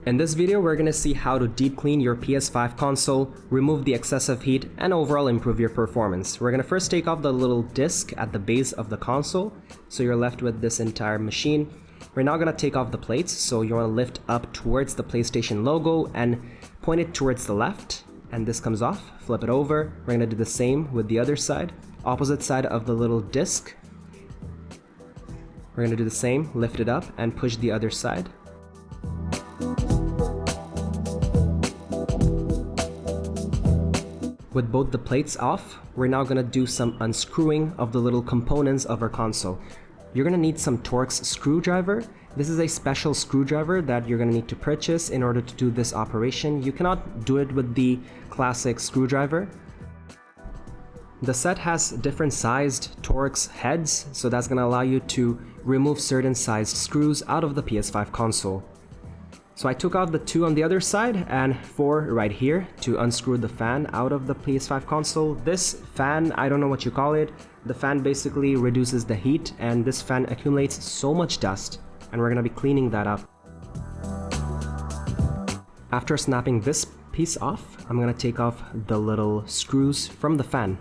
In this video, we're going to see how to deep clean your PS5 console, remove the excessive heat, and overall improve your performance. We're going to first take off the little disc at the base of the console, so you're left with this entire machine. We're now going to take off the plates, so you want to lift up towards the PlayStation logo and point it towards the left, and this comes off. Flip it over. We're going to do the same with the other side, opposite side of the little disc. We're going to do the same, lift it up and push the other side. With both the plates off, we're now going to do some unscrewing of the little components of our console. You're going to need some Torx screwdriver. This is a special screwdriver that you're going to need to purchase in order to do this operation. You cannot do it with the classic screwdriver. The set has different sized Torx heads, so that's going to allow you to remove certain sized screws out of the PS5 console. So I took out the 2 on the other side and 4 right here to unscrew the fan out of the PS5 console. This fan, I don't know what you call it, the fan basically reduces the heat, and this fan accumulates so much dust, and we're going to be cleaning that up. After snapping this piece off, I'm going to take off the little screws from the fan.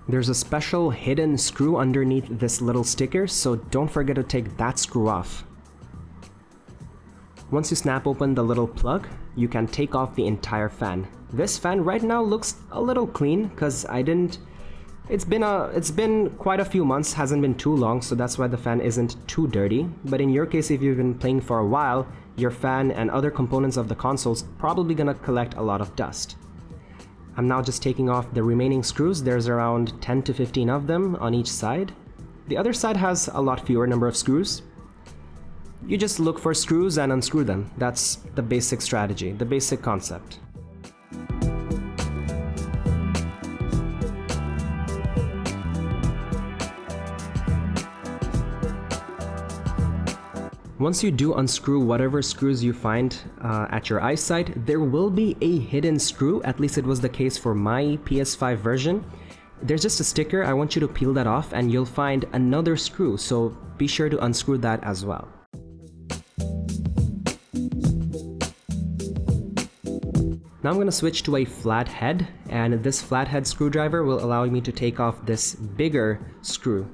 There's a special hidden screw underneath this little sticker, so don't forget to take that screw off. Once you snap open the little plug, you can take off the entire fan. This fan right now looks a little clean because it's been quite a few months, hasn't been too long, so that's why the fan isn't too dirty. But in your case, if you've been playing for a while, your fan and other components of the console's probably gonna collect a lot of dust. I'm now just taking off the remaining screws. There's around 10 to 15 of them on each side. The other side has a lot fewer number of screws. You just look for screws and unscrew them. That's the basic strategy, the basic concept. Once you do unscrew whatever screws you find at your eyesight, there will be a hidden screw. At least it was the case for my PS5 version. There's just a sticker. I want you to peel that off and you'll find another screw, so be sure to unscrew that as well. Now I'm going to switch to a flathead, and this flathead screwdriver will allow me to take off this bigger screw.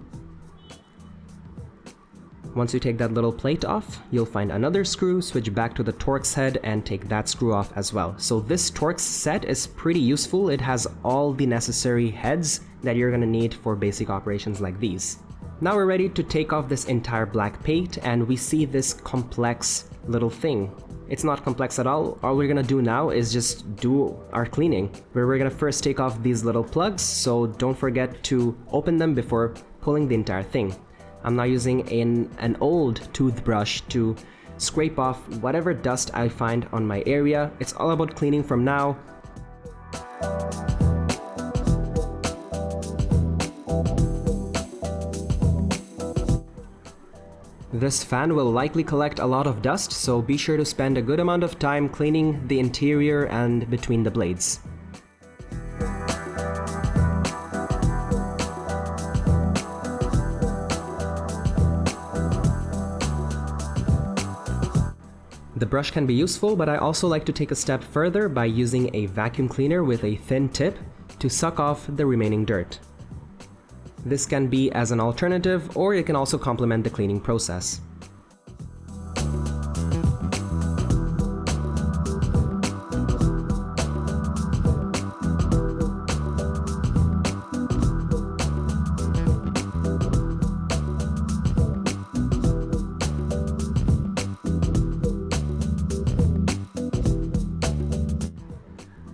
Once you take that little plate off, you'll find another screw, switch back to the Torx head and take that screw off as well. So this Torx set is pretty useful. It has all the necessary heads that you're going to need for basic operations like these. Now we're ready to take off this entire black paint, and we see this complex little thing. It's not complex at all. All we're gonna do now is just do our cleaning, where we're gonna first take off these little plugs, so don't forget to open them before pulling the entire thing. I'm now using an old toothbrush to scrape off whatever dust I find on my area. It's all about cleaning from now. This fan will likely collect a lot of dust, so be sure to spend a good amount of time cleaning the interior and between the blades. The brush can be useful, but I also like to take a step further by using a vacuum cleaner with a thin tip to suck off the remaining dirt. This can be as an alternative, or it can also complement the cleaning process.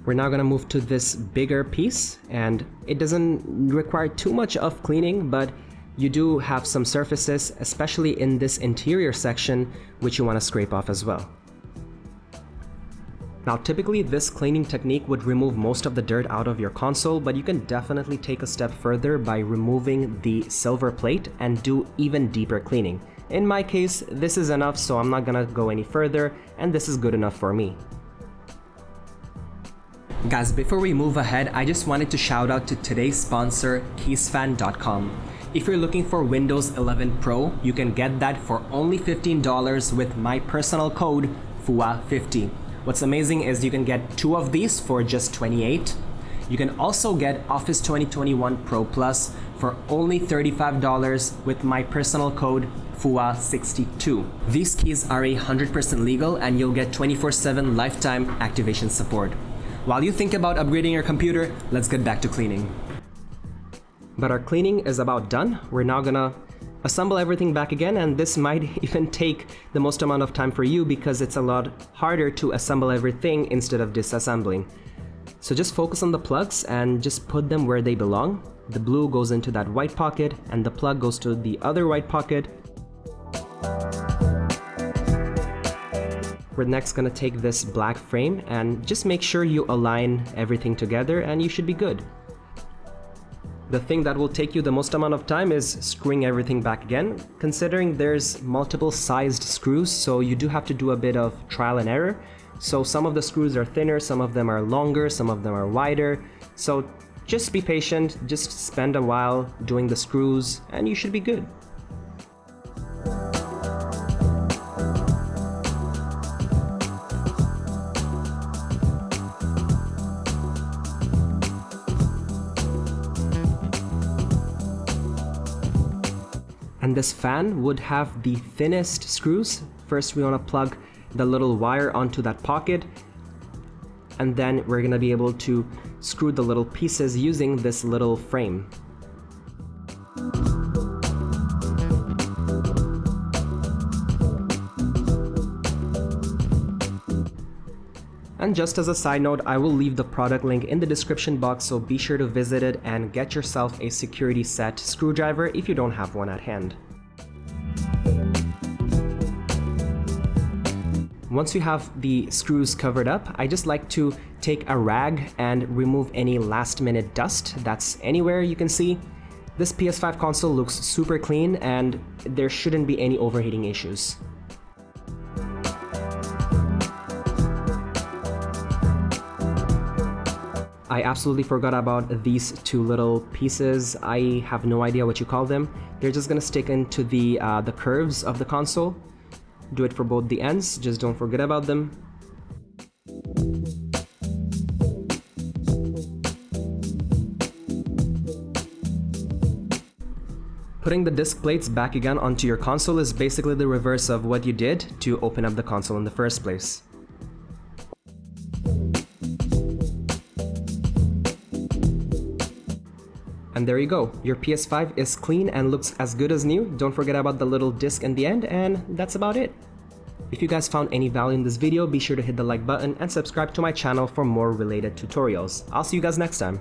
We're now going to move to this bigger piece, and it doesn't require too much of cleaning, but you do have some surfaces, especially in this interior section, which you want to scrape off as well. Now typically this cleaning technique would remove most of the dirt out of your console, but you can definitely take a step further by removing the silver plate and do even deeper cleaning. In my case, this is enough, so I'm not gonna go any further, and this is good enough for me. Guys, before we move ahead, I just wanted to shout out to today's sponsor, keysfan.com. If you're looking for Windows 11 Pro, you can get that for only $15 with my personal code FUA50. What's amazing is you can get 2 of these for just $28. You can also get Office 2021 Pro Plus for only $35 with my personal code FUA62. These keys are 100% legal and you'll get 24/7 lifetime activation support. While you think about upgrading your computer, let's get back to cleaning. But our cleaning is about done. We're now gonna assemble everything back again, and this might even take the most amount of time for you because it's a lot harder to assemble everything instead of disassembling. So just focus on the plugs and just put them where they belong. The blue goes into that white pocket and the plug goes to the other white pocket. We're next gonna take this black frame and just make sure you align everything together and you should be good. The thing that will take you the most amount of time is screwing everything back again, considering there's multiple sized screws, so you do have to do a bit of trial and error. So some of the screws are thinner, some of them are longer, some of them are wider. So just be patient, just spend a while doing the screws and you should be good. And this fan would have the thinnest screws. First we want to plug the little wire onto that pocket, and then we're going to be able to screw the little pieces using this little frame. And just as a side note, I will leave the product link in the description box, so be sure to visit it and get yourself a security set screwdriver if you don't have one at hand. Once you have the screws covered up, I just like to take a rag and remove any last minute dust that's anywhere you can see. This PS5 console looks super clean and there shouldn't be any overheating issues. I absolutely forgot about these 2 little pieces. I have no idea what you call them. They're just gonna stick into the curves of the console. Do it for both the ends, just don't forget about them. Putting the disc plates back again onto your console is basically the reverse of what you did to open up the console in the first place. And there you go, your PS5 is clean and looks as good as new. Don't forget about the little disc in the end, and that's about it. If you guys found any value in this video, be sure to hit the like button and subscribe to my channel for more related tutorials. I'll see you guys next time.